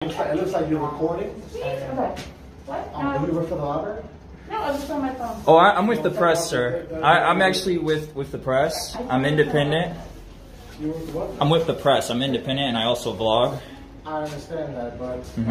It looks like you're recording. Okay. What? Do you work for the library? No, I was just on my phone. Oh, I'm with the press, sir. I'm actually with the press. I'm independent. You work what? I'm with the press. I'm independent, and I also vlog. I understand that, but you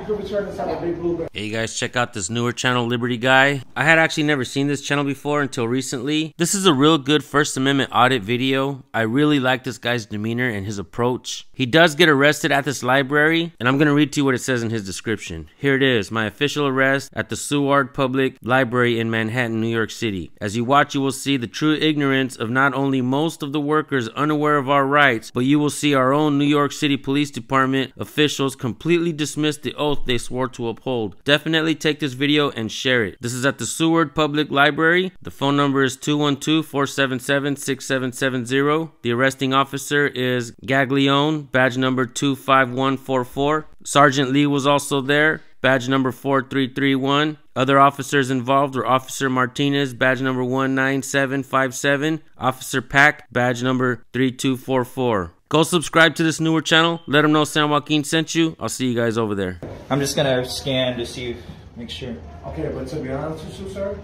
could be trying to sell a big blue. Hey, you guys, check out this newer channel, Liberty Guy. I had actually never seen this channel before until recently. This is a real good First Amendment audit video. I really like this guy's demeanor and his approach. He does get arrested at this library, and I'm going to read to you what it says in his description. Here it is, my official arrest at the Seward Public Library in Manhattan, New York City. As you watch, you will see the true ignorance of not only most of the workers unaware of our rights, but you will see our own New York City Police Department officials completely dismiss the oath they swore to uphold. Definitely take this video and share it. This is at the Seward Public Library. The phone number is 212-477-6770. The arresting officer is Gaglione, badge number 25144. Sergeant Lee was also there, badge number 4331. Other officers involved were Officer Martinez, badge number 19757. Officer Pack, badge number 3244. Go subscribe to this newer channel. Let them know San Joaquin sent you. I'll see you guys over there. I'm just gonna scan to see, make sure. Okay, but to be honest with you, sir,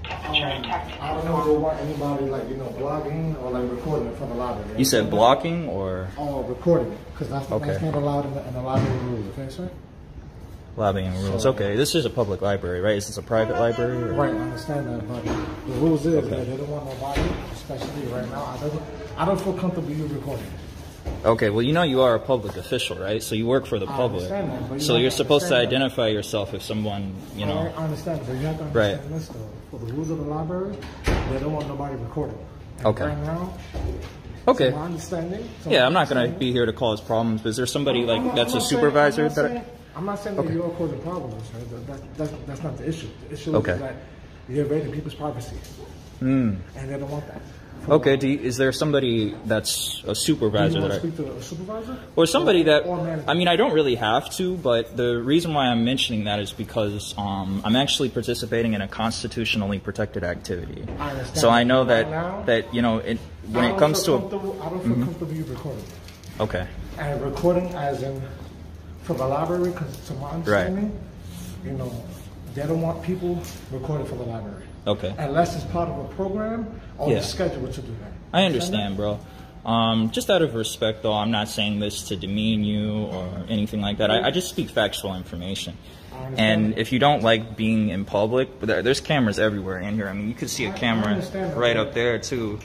I don't know if they want anybody blogging or recording it from the library. You said blocking or? Oh, recording it, because that's not allowed in the library rules. Okay, sir. Lobbying rules. Okay, this is a public library, right? Is this a private library? Or? Right, I understand that, but the rules is that they don't want nobody, especially right now. I don't feel comfortable you recording. Okay, well, you are a public official, right? So you work for the public. I understand that, so you're supposed to identify yourself if someone, I understand, but you have to understand this though. For the rules of the library, they don't want nobody recording. And okay. Right now, okay. My understanding. Yeah, I'm not going to be here to cause problems. But is there somebody that's a supervisor I'm not saying that you're causing problems, right? That's not the issue. The issue is that you're invading people's privacy. And they don't want that. Okay, is there somebody that's a supervisor? Do you want to speak to a supervisor? Or somebody I don't really have to, but the reason why I'm mentioning that is because I'm actually participating in a constitutionally protected activity. I understand. So I know that, right now, when it comes to... I don't feel comfortable you recording. Okay. And recording as in from the library, because to my understanding, they don't want people recording from the library. Okay. Unless it's part of a program or the schedule to do that. I understand, bro. Just out of respect, though, I'm not saying this to demean you or anything like that. I just speak factual information. And if you don't like being in public, there's cameras everywhere in here. I mean, you could see a camera right up there, too.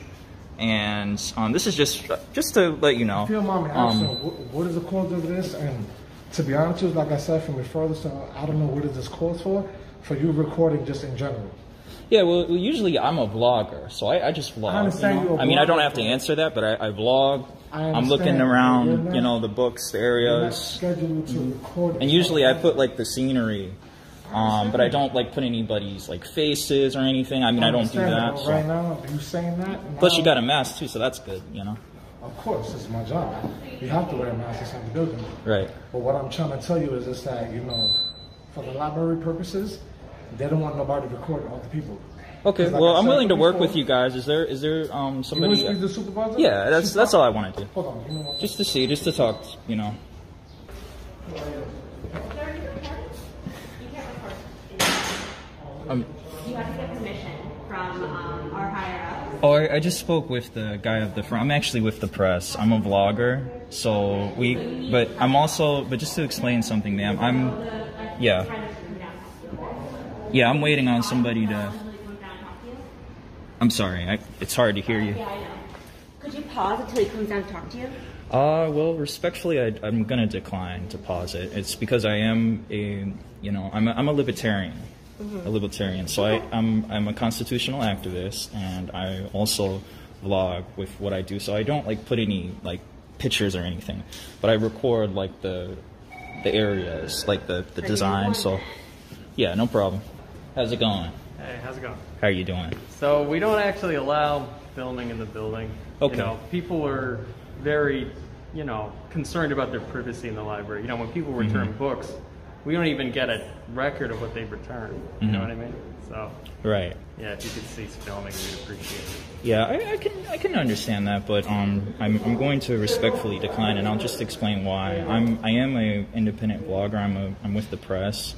And this is just to let you know. If you don't mind me asking, what is the cause of this? And to be honest with you, like I said, from the furthest, I don't know what is this cause for you recording just in general. Yeah, well, usually I'm a vlogger, so I just vlog. I understand I mean, I don't have to answer that, but I vlog. I'm looking around, the books, the areas. Scheduled to record. And usually I put the scenery, but I don't put anybody's faces or anything. I mean, I don't do that. So. Right now, you saying that? Plus, you got a mask too, so that's good, Of course, it's my job. You have to wear a mask inside the building. Right. But what I'm trying to tell you is just that, for the library purposes, they don't want nobody to record all the people. Okay, well, I'm willing to work with you guys. Is there somebody? You want to speak to the supervisor? Yeah, that's all I want to do. Hold on, just to see, just to talk, You can't record. You have to get permission from our higher ups. Oh, I just spoke with the guy up the front. I'm actually with the press. I'm a vlogger, so but just to explain something, ma'am, I'm waiting on somebody to... I'm sorry, it's hard to hear you. Yeah, I know. Could you pause until he comes down to talk to you? Well, respectfully, I'm going to decline to pause it. It's because I am I'm a libertarian. A libertarian. So I'm a constitutional activist, and I also vlog with what I do. So I don't put any pictures or anything, but I record the areas, the design. So yeah, no problem. How's it going? Hey, how's it going? How are you doing? So we don't actually allow filming in the building. Okay. People are very, concerned about their privacy in the library. When people return books, we don't even get a record of what they've returned. You know what I mean? So Right. yeah, if you could cease filming, we'd appreciate it. Yeah, I can understand that, but I'm going to respectfully decline, and I'll just explain why. I am a independent blogger. I'm with the press.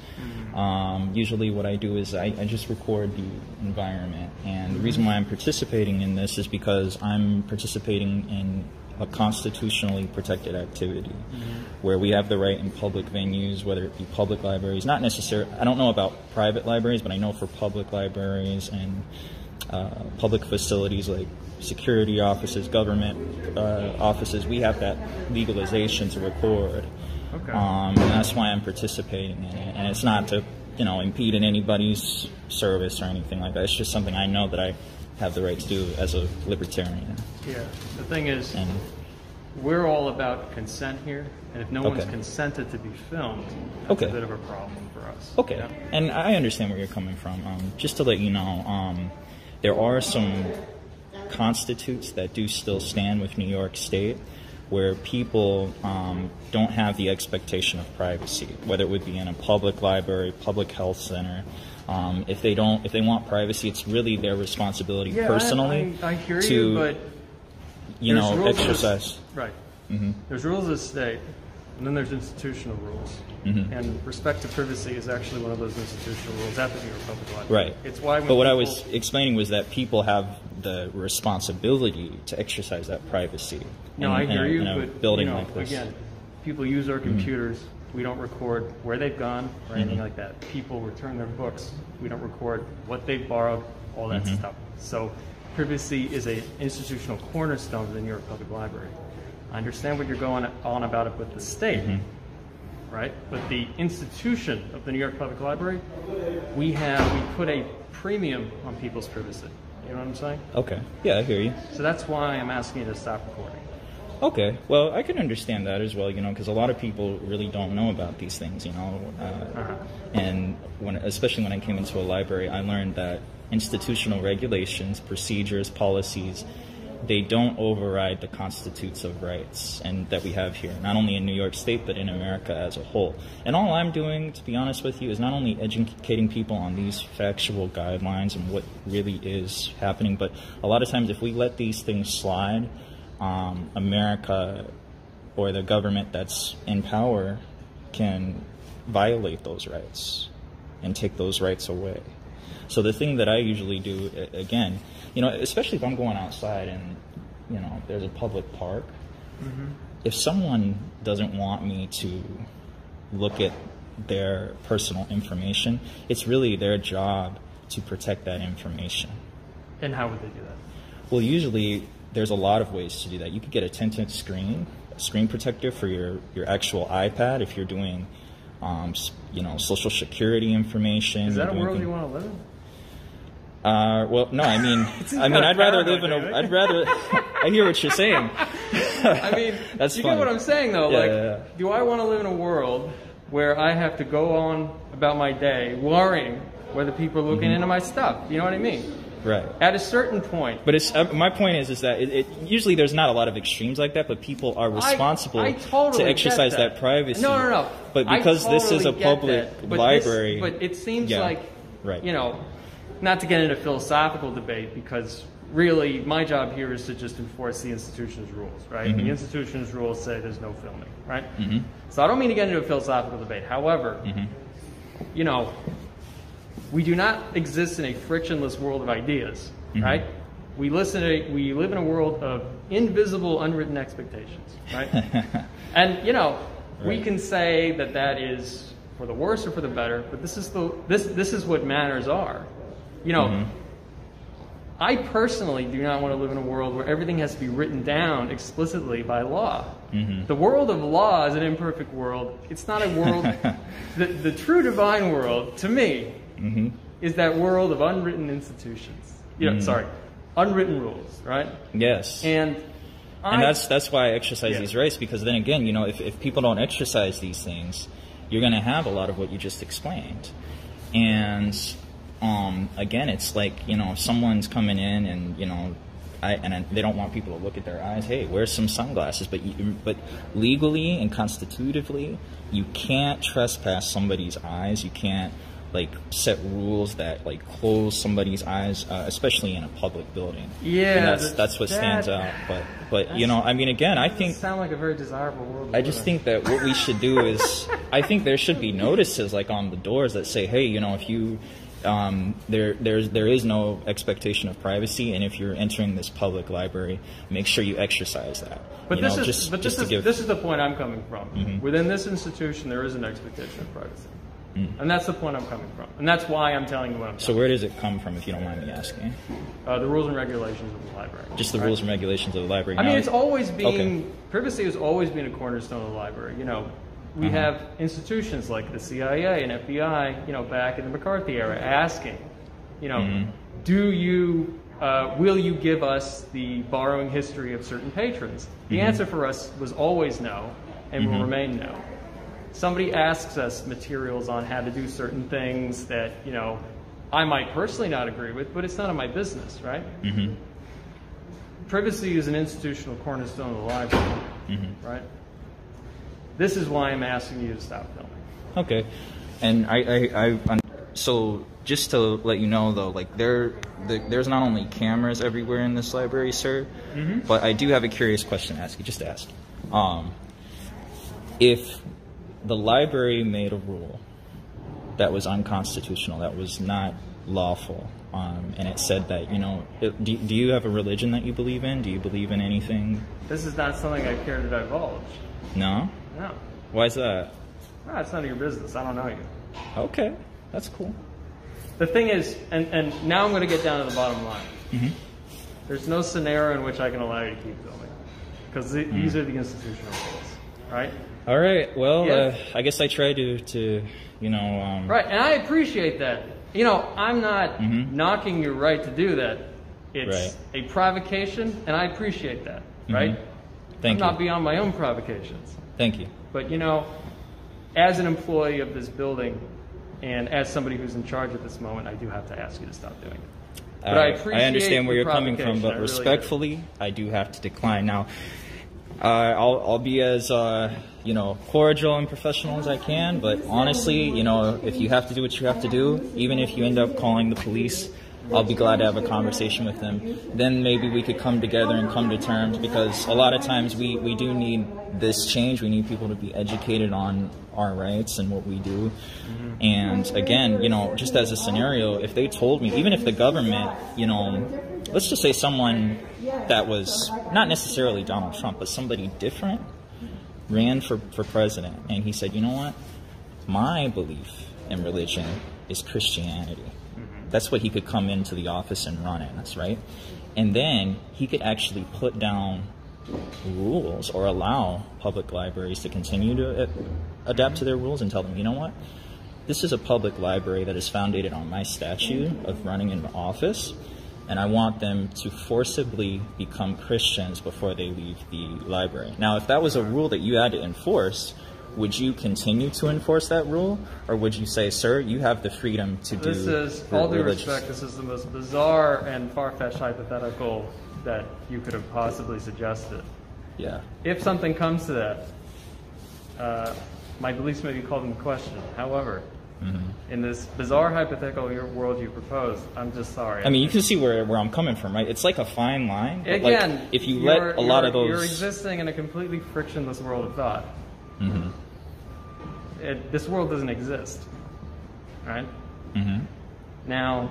Usually, what I do is I just record the environment, and the reason why I'm participating in this is because I'm participating in a constitutionally protected activity where we have the right in public venues, whether it be public libraries, not necessarily, I don't know about private libraries, but I know for public libraries and public facilities like security offices, government offices, we have that legalization to record. Okay. And that's why I'm participating in it. And it's not to, impede in anybody's service or anything like that. It's just something I know that I have the right to do as a libertarian. Yeah. The thing is, And we're all about consent here, and if no one's Okay. consented to be filmed, that's Okay. a bit of a problem for us. Okay, Yeah. and I understand where you're coming from. Just to let you know, there are some constitutes that do still stand with New York State, where people don't have the expectation of privacy, whether it would be in a public library, public health center. If they want privacy, it's really their responsibility Yeah, personally I hear to, you, but there's rules of- exercise. Right. Mm-hmm. There's rules of the state, and then there's institutional rules. Mm-hmm. And respect to privacy is actually one of those institutional rules at the New York Public Library. Right. It's why when But what I people- was explaining was that people have the responsibility to exercise that privacy. No, in, I hear you, in a but building like this. again, people use our computers. We don't record where they've gone or anything like that. People return their books. We don't record what they've borrowed, all that stuff. So privacy is a institutional cornerstone of the New York Public Library. I understand what you're going on about it with the state, right? But the institution of the New York Public Library, we put a premium on people's privacy. You know what I'm saying? Okay. Yeah, I hear you. So that's why I'm asking you to stop recording. Okay. Well, I can understand that as well, because a lot of people really don't know about these things, And especially when I came into a library, I learned that institutional regulations, procedures, policies, they don't override the constitutes of rights and that we have here, not only in New York State, but in America as a whole. And all I'm doing, to be honest with you, is not only educating people on these factual guidelines and what really is happening, but a lot of times if we let these things slide, America or the government that's in power can violate those rights and take those rights away. So the thing that I usually do, again, especially if I'm going outside and, there's a public park, if someone doesn't want me to look at their personal information, it's really their job to protect that information. And how would they do that? Well, usually there's a lot of ways to do that. You could get a tinted screen protector for your actual iPad if you're doing, Social Security information. Is that a world you want to live in? Well, no, I'd rather live in I'd rather. I hear what you're saying. That's you funny. get what I'm saying, though. Yeah. Do I want to live in a world where I have to go on about my day worrying whether people are looking into my stuff? You know what I mean? Right. At a certain point. But my point is that it usually there's not a lot of extremes like that, but people are responsible I totally to exercise get that privacy. No. But because this is a totally get public that. But library, but it seems like, right. Not to get into philosophical debate, because really my job here is to just enforce the institution's rules, right? The institution's rules say there's no filming, right? So I don't mean to get into a philosophical debate. However, we do not exist in a frictionless world of ideas, right? We live in a world of invisible, unwritten expectations, right? And we can say that is for the worse or for the better, but this is what manners are. I personally do not want to live in a world where everything has to be written down explicitly by law. The world of law is an imperfect world. It's not a world. The true divine world, to me, is that world of unwritten institutions. Unwritten rules, right? Yes. And that's why I exercise these rights, because then again, if people don't exercise these things, you're going to have a lot of what you just explained. And again, it's like, if someone's coming in and, they don't want people to look at their eyes. Hey, wear some sunglasses. But legally and constitutively, you can't trespass somebody's eyes. You can't like set rules that like close somebody's eyes, especially in a public building. Yeah, and that's what stands out. But you know, I mean, again, I think sound like a very desirable world. I just think that what we should do is, I think there should be notices like on the doors that say, hey, you know, if you there is no expectation of privacy, and if you're entering this public library, make sure you exercise that. But this is the point I'm coming from. Mm-hmm. Within this institution, there is an expectation of privacy. Mm. And that's the point I'm coming from. And that's why I'm telling you what I'm So where does it come from, if you don't mind me asking? The rules and regulations of the library. Just the rules and regulations of the library. I mean, it's always been, privacy has always been a cornerstone of the library. You know, we have institutions like the CIA and FBI, you know, back in the McCarthy era, asking, you know, will you give us the borrowing history of certain patrons? The answer for us was always no, and will remain no. Somebody asks us materials on how to do certain things that, you know, I might personally not agree with, but it's none of my business, right? Privacy is an institutional cornerstone of the library, right? This is why I'm asking you to stop filming. Okay. And so just to let you know, though, like there's not only cameras everywhere in this library, sir, but I do have a curious question to ask you, just to ask. If the library made a rule that was unconstitutional, that was not lawful, and it said that, you know, do you have a religion that you believe in? Do you believe in anything? This is not something I care to divulge. No? No. Why is that? No, it's none of your business. I don't know you. Okay, that's cool. The thing is, and now I'm going to get down to the bottom line. There's no scenario in which I can allow you to keep filming, because these are the institutional rules, right? All right. Well, I guess I try to you know. Right, and I appreciate that. You know, I'm not knocking your right to do that. It's a provocation, and I appreciate that. Right? Thank you. I'm not beyond my own provocations. Thank you. But you know, as an employee of this building, and as somebody who's in charge at this moment, I do have to ask you to stop doing it. But I appreciate I understand where your you're coming from, provocation. but I really respectfully, I do have to decline. Now, I'll be as you know, cordial and professional as I can, but honestly, you know, if you have to do what you have to do, even if you end up calling the police, I'll be glad to have a conversation with them. Then maybe we could come together and come to terms, because a lot of times we do need this change. We need people to be educated on our rights and what we do. And again, you know, just as a scenario, if they told me, even if the government, you know, let's just say someone that was not necessarily Donald Trump, but somebody different ran for president, and he said, you know what, my belief in religion is Christianity. That's what he could come into the office and run as, right? And then he could actually put down rules or allow public libraries to continue to adapt to their rules and tell them, you know what, this is a public library that is founded on my statute of running in the office, and I want them to forcibly become Christians before they leave the library. Now, if that was a rule that you had to enforce, would you continue to enforce that rule, or would you say, sir, you have the freedom to do This is, all due respect, this is the most bizarre and far-fetched hypothetical that you could have possibly suggested. Yeah. If something comes to that, my beliefs may be called into question. However, in this bizarre hypothetical world you propose, I'm just sorry. I mean, you can see where I'm coming from, right? It's like a fine line. But again, like, if you let a lot of those... You're existing in a completely frictionless world of thought. This world doesn't exist, right? Now,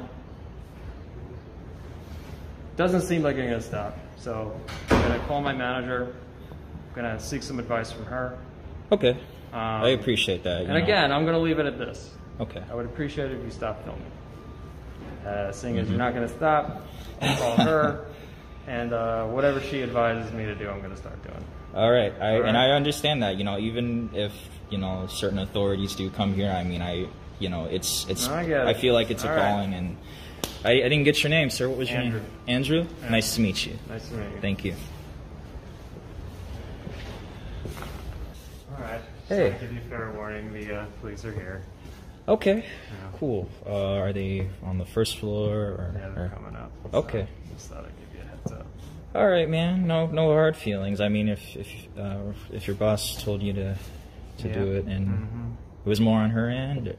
doesn't seem like you're going to stop. So I'm going to call my manager. I'm going to seek some advice from her. Okay. I appreciate that. And again, I'm going to leave it at this. Okay. I would appreciate it if you stopped filming. Seeing as you're not going to stop, I'll call her, and whatever she advises me to do, I'm going to start doing. All right. And I understand that. You know, even if, you know, certain authorities do come here, I mean, you know, it's. I feel like it's a calling, and I didn't get your name, sir. What was your name? Andrew. Yeah. Nice to meet you. Nice to meet you. Thank you. All right. Hey. So to give you fair warning, the police are here. Okay. Yeah. Cool. Are they on the first floor? Yeah, they're coming up. Okay. So just thought I'd give you a heads up. All right, man. No hard feelings. I mean, if your boss told you to do it, and it was more on her end.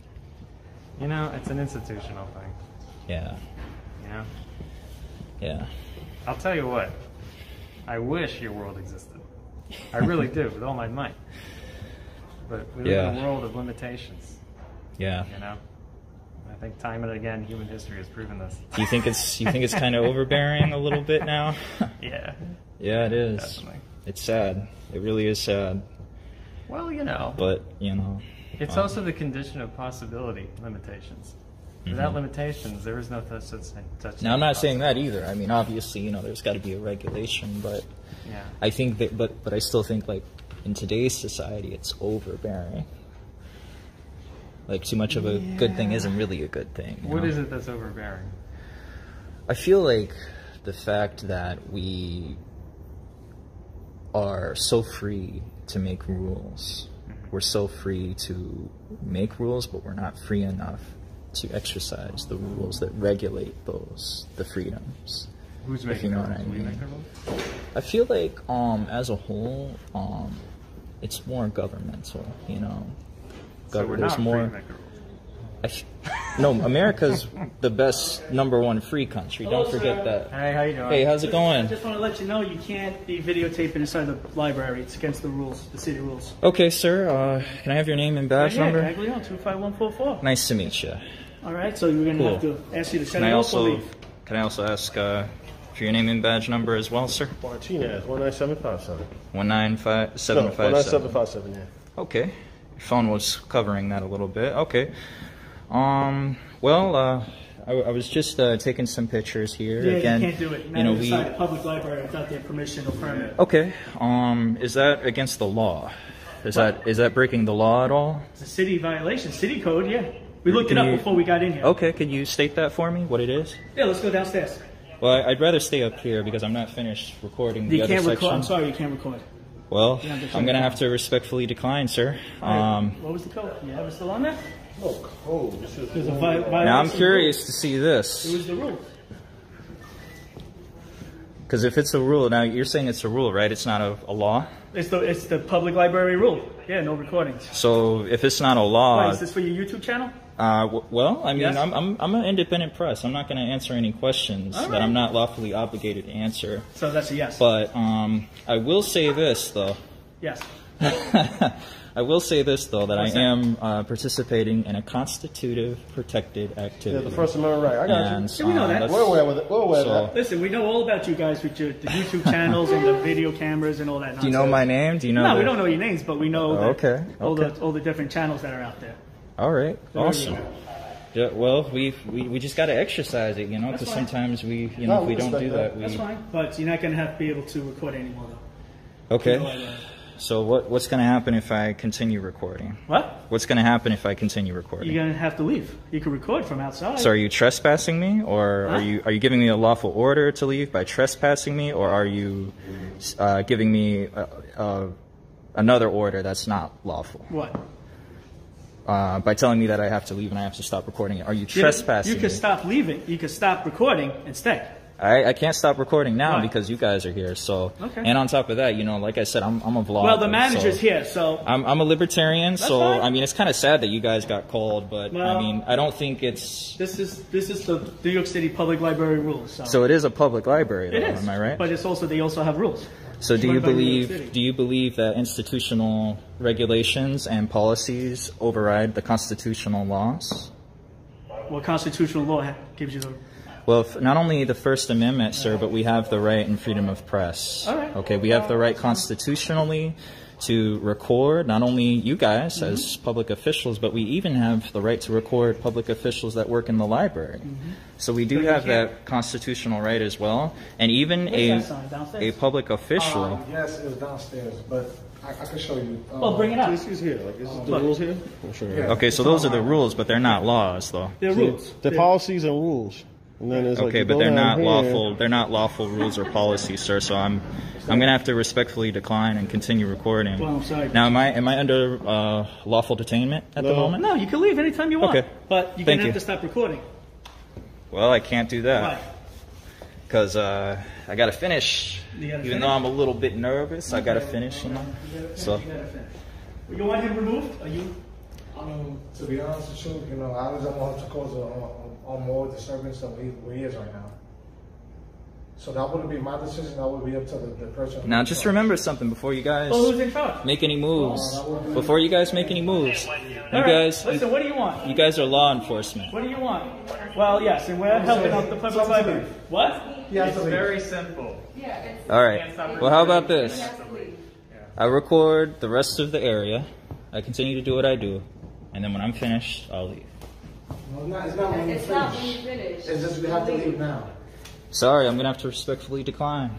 You know, it's an institutional thing. Yeah. You know? Yeah. I'll tell you what. I wish your world existed. I really do, with all my might. But we live in a world of limitations. Yeah. You know? I think time and again, human history has proven this. Do you think it's kind of overbearing a little bit now? Yeah. Yeah, it is. Definitely. It's sad. It really is sad. Well, you know. But, you know. It's also the condition of possibility, limitations. Without limitations, there is no such thing. Now, I'm not saying that either. I mean, obviously, you know, there's got to be a regulation, but yeah. I think that, but I still think, like, in today's society, it's overbearing. Like, too much of a good thing isn't really a good thing. What is it that's overbearing? I feel like the fact that we are so free to make rules. We're so free to make rules, but we're not free enough to exercise the rules that regulate the freedoms. Who's making the rules? What I We mean. make the rules? I feel like, as a whole, it's more governmental, you know. So we're There's not more. free to make the rules. No, America's the best #1 free country. Don't forget that. Hey, how you doing? Hey, how's it I going? just want to let you know you can't be videotaping inside the library. It's against the rules, the city rules. Okay, sir. Can I have your name and badge Right number? here, Caglione, 25144. Nice to meet you. All right, so you're going to have to ask you to send Can I it off or also leave. ask for your name and badge number as well, sir? Martinez, 19757. 19757. 19757, yeah. Okay. Your phone was covering that a little bit. Okay. Well, I was just taking some pictures here. Yeah, Again, you can't do it. you know, Inside a public library without their permission or permit. Okay. Is that against the law? Is that breaking the law at all? It's a city violation. City code, yeah. We looked it Can up you- before we got in here. Okay. Could you state that for me? What it is? Yeah, let's go downstairs. Well, I'd rather stay up here because I'm not finished recording the You other can't record. section. I'm sorry, you can't record. Well, Yeah, I'm I'm gonna have to respectfully decline, sir. What was the code? You have it still on there? Oh, cold. This is There's a violation. Now I'm of the curious to see rules. this. It was the rule. Because if it's a rule, now you're saying it's a rule, right? It's not a law. It's the public library rule. Yeah, no recordings. So if it's not a law, Why, is this for your YouTube channel? well, I mean, Yes? I'm an independent press. I'm not going to answer any questions All that right. I'm not lawfully obligated to answer. So that's a yes. But I will say this though. Yes. I will say this though, that What's I am participating in a constitutive protected activity. Yeah, the First Amendment right. I got you. And, Yeah, we know that. that's- We're aware with it. We're aware So- of that. Listen, we know all about you guys with the YouTube channels and the video cameras and all that nonsense. Do you know my name? Do you know? No, the- we don't know your names, but we know that Okay, all okay. the different channels that are out there. All right, There we awesome. go. Yeah, well, we just got to exercise it, you know, That's because fine. sometimes if we No, don't we do respect that, That's fine, but you're not going to have to be able to record anymore, though. Okay. No, I- So what's going to happen if I continue recording? What? What's going to happen if I continue recording? You're going to have to leave. You can record from outside. So are you trespassing me, or Huh? are you giving me a lawful order to leave by trespassing me, or are you giving me another order that's not lawful What? by telling me that I have to leave and I have to stop recording it? Are you trespassing You can me? stop leaving. You can stop recording and stay. I can't stop recording now Why? because you guys are here. So Okay. and on top of that, you know, like I said, I'm a vlogger. Well, the manager's so here, so I'm a libertarian, so fine. I mean it's kind of sad that you guys got called, but I Well- mean I don't think it's this is the New York City Public Library rules. so. It is a public library, though. It is. Am I right? But it's also they also have rules. So do Run you by New York City. believe that institutional regulations and policies override the constitutional laws? What constitutional law gives you the? Well, not only the First Amendment, sir, but we have the right and freedom of press. All right. Okay, we have the right constitutionally to record not only you guys Mm-hmm. as public officials, but we even have the right to record public officials that work in the library. So we do But you have can't- that constitutional right as well, and even Where's that sign? Downstairs? a public official. Yes, it was downstairs, but I can show you. Well, bring it up. This is here. Like, this is the Look. rules here. I'm sure. Yeah. Okay, so those are the rules, but they're not laws, though. They're rules. The They're- policies and rules. And then it's like Okay, you but go they're down not here. lawful. They're not lawful rules or policies, sir. So I'm gonna have to respectfully decline and continue recording. Well, I'm sorry. Now, am I under lawful detainment at the No. moment? No, you can leave anytime you want. Okay. But you're Thank gonna have you. to stop recording. Well, I can't do Why? that because I got to finish. Even though I'm a little bit nervous, I got to finish, you know. So. You want him removed? Are you? I mean, to be honest with you, you know, I don't want him to cause a more disturbance than where he is right now. So that wouldn't be my decision. That would be up to the person. Now, just remember something before you guys who's in charge? make any moves. Before you guys make any moves, Listen, what do you want? you guys are law enforcement. What do you want? Well, yes, and we're helping out the public library. What? It's very simple. All right. Well, how about this? I record the rest of the area. I continue to do what I do, and then when I'm finished, I'll leave. No, it's not when you finish. It's just we have to leave now. Sorry, I'm gonna have to respectfully decline.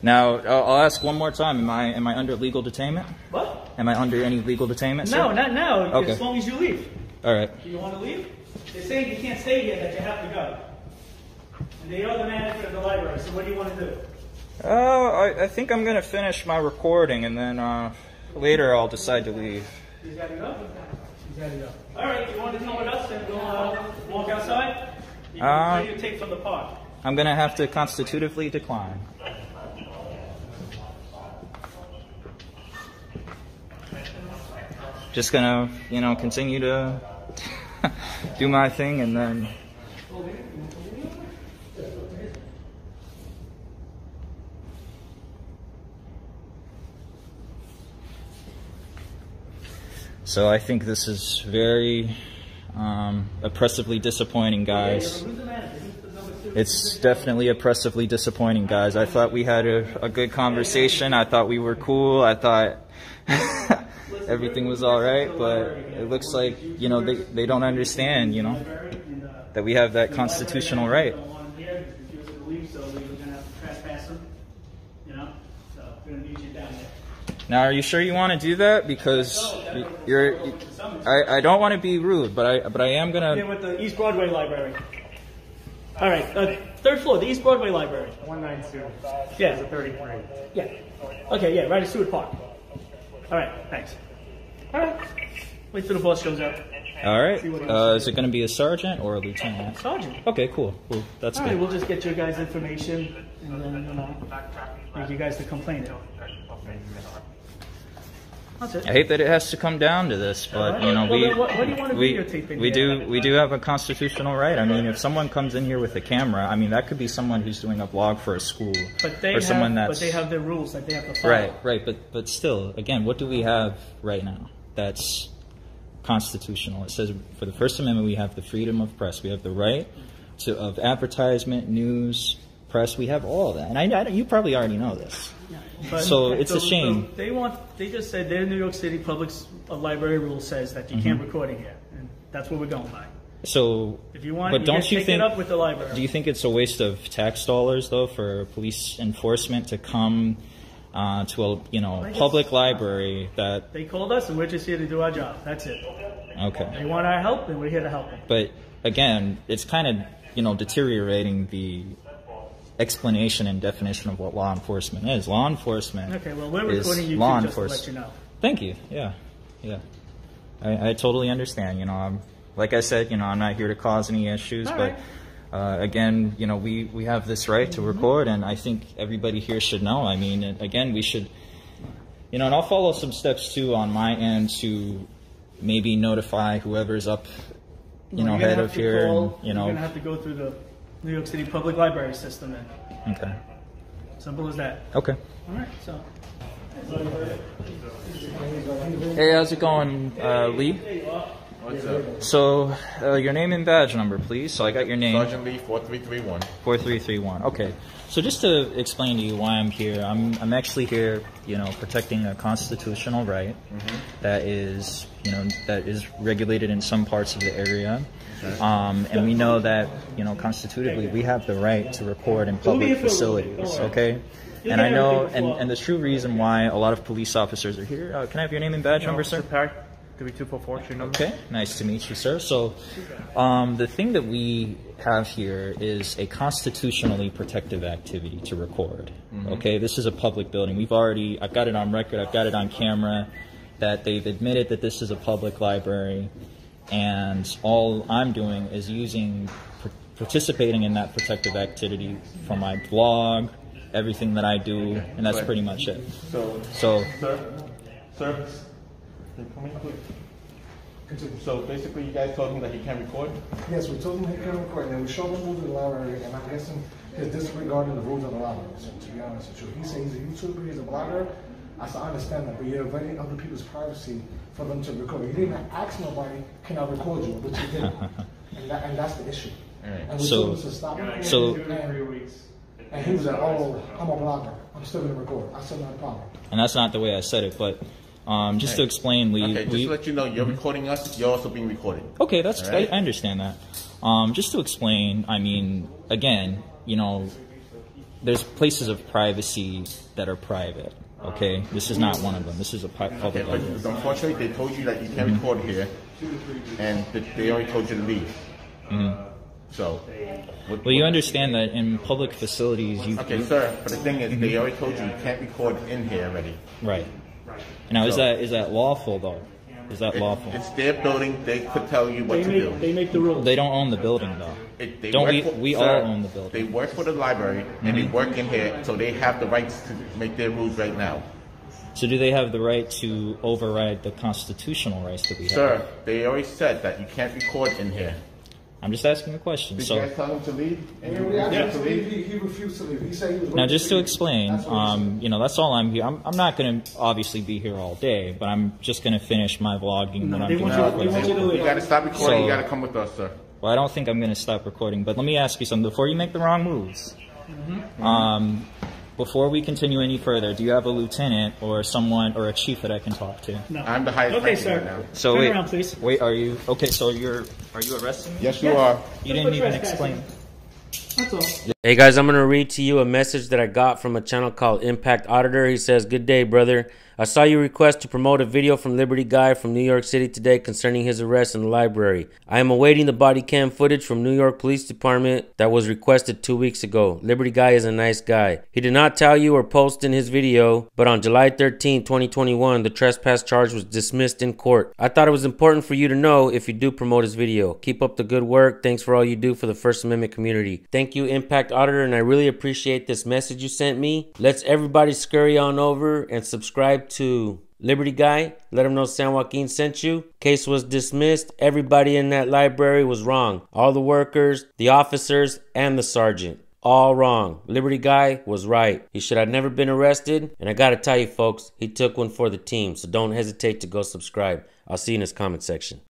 Now, I'll ask one more time. Am I under legal detainment? What? Am I under any legal detainment, sir? No, not now. Okay. As long as you leave. All right. Do you want to leave? They're saying you can't stay here, that you have to go. And they are the manager of the library, so what do you want to do? I think I'm gonna finish my recording, and then later I'll decide to leave. He's got to go? He's got to go. All right, you want to come with us and we'll walk outside? You can you take from the park. I'm gonna have to constitutively decline. Just gonna, you know, continue to do my thing, and then. So I think this is very oppressively disappointing, guys. It's definitely oppressively disappointing, guys. I thought we had a good conversation. I thought we were cool. I thought everything was all right, but it looks like, you know, they don't understand, you know, that we have that constitutional right. Now, are you sure you want to do that? Because I don't want to be rude, but I am gonna. Here with the East Broadway Library. All right, third floor, the East Broadway Library. 192. Yeah. 33. Yeah. Okay, yeah, right at Stewart Park. All right, thanks. All right. Wait till the boss goes out. All right. Is it going to be a sergeant or a lieutenant? Sergeant. Okay, cool. Well, that's All good. right, we'll just get your guys' information and then, you know, make you guys to complain it. That's it. I hate that it has to come down to this, but you know, Well, then what do you want to videotape in here? we do have a constitutional right. I mean, if someone comes in here with a camera, I mean, that could be someone who's doing a vlog for a school, But they or someone have, that's but they have their rules that they have to follow. right. But still, again, what do we have right now that's constitutional? It says for the First Amendment, we have the freedom of press. We have the right of advertisement, news, press. We have all of that, and I you probably already know this. But So it's a shame. They just said their New York City Public Library rule says that you can't record in here, and that's what we're going by. So, If you want, but you don't can you take think? it up with the library. Do you think it's a waste of tax dollars though for police enforcement to come to a public library that? They called us, and we're just here to do our job. That's it. Okay. They want our help, and we're here to help them. But again, it's kind of deteriorating the explanation and definition of what law enforcement is. Law enforcement. Okay, well, we're is recording you law too, just to let enforcement. you know. Thank you. Yeah. I totally understand. I'm, like I said, I'm not here to cause any issues, All but right. again, we have this right to record, and I think everybody here should know. I mean, again, we should, and I'll follow some steps too on my end to maybe notify whoever's up, You're head gonna of have to here, call- and You're going to have to go through the New York City Public Library system then. Okay. Simple as that. Okay. All right, so. Hey, how's it going, Lee? What's up? So, your name and badge number, please. So I got your name. Sergeant Lee, 4331. 4331. Okay. So just to explain to you why I'm here, I'm actually here, protecting a constitutional right that is, that is regulated in some parts of the area. And we know that, constitutively, we have the right to record in public facilities, okay? And I know, and the true reason why a lot of police officers are here, can I have your name and badge number, sir? 3244. Okay, nice to meet you, sir. So, the thing that we have here is a constitutionally protective activity to record. Okay, this is a public building. I've got it on record, I've got it on camera, that they've admitted that this is a public library. and all I'm doing is participating in that protective activity from my blog, everything that I do, and that's pretty much it. So, So, sir, come in, please. So basically, you guys told him that he can't record? Yes, we told him he couldn't record, and we showed him rules of the library, and I'm guessing he's disregarding the rules of the library, so, to be honest with you. He said he's a YouTuber, he's a blogger. I said, I understand that, but you're invading other people's privacy for them to record. You didn't ask nobody, can I record you, which you didn't. And that's the issue. And we told him to stop recording, and he was like, oh, I'm a blogger, I'm still going to record. I said, not a problem. and that's not the way I said it, but just to explain, Okay, just to let you know, you're recording us, you're also being recorded. Okay, that's Right. I understand that. Just to explain, I mean, again, you know, there's places of privacy that are private. Okay, this is not one of them. This is a public. Okay, but unfortunately, they told you that you can't record here, and they already told you to leave. So, Well, you understand that in public facilities, you okay, sir. But the thing is, they already told you can't record in here already. right. Now, is that lawful though? Is that lawful? It's their building. They could tell you what to do. They make the rules. They don't own the building though. They Don't work we sir, all own the building? They work for the library and they work in here, so they have the rights to make their rules right now. So do they have the right to override the constitutional rights that we have? Sir, they already said that you can't record in here. I'm just asking a question. Did So you guys tell him to leave? And you We asked him refused to to leave, leave? he refused to leave. He said he was now, waiting just to explain, That's what he said. you know, that's all I'm here. I'm not going to obviously be here all day, but I'm just going to finish my vlogging when I'm they doing want you- it. they want you to You leave. gotta stop recording. So- You gotta come with us, sir. Well, I don't think I'm going to stop recording, but let me ask you something before you make the wrong moves. Before we continue any further, do you have a lieutenant or someone or a chief that I can talk to? No. I'm the highest Okay, ranking sir. right now. So Turn wait, around, please. wait, are you okay? So are you arresting me? Yes, you are. You didn't even explain. That's all. Hey guys, I'm going to read to you a message that I got from a channel called Impact Auditor. He says, "Good day, brother. I saw your request to promote a video from Liberty Guy from New York City today concerning his arrest in the library. I am awaiting the body cam footage from New York Police Department that was requested 2 weeks ago. Liberty Guy is a nice guy. He did not tell you or post in his video, but on July 13, 2021, the trespass charge was dismissed in court. I thought it was important for you to know if you do promote his video. Keep up the good work. Thanks for all you do for the First Amendment community." Thank you, Impact Auditor, and I really appreciate this message you sent me. Let's everybody scurry on over and subscribe to Liberty Guy. Let him know San Joaquin sent you. Case was dismissed. Everybody in that library was wrong. All the workers, the officers, and the sergeant. All wrong. Liberty Guy was right. He should have never been arrested. And I gotta tell you folks, he took one for the team. So don't hesitate to go subscribe. I'll see you in his comment section.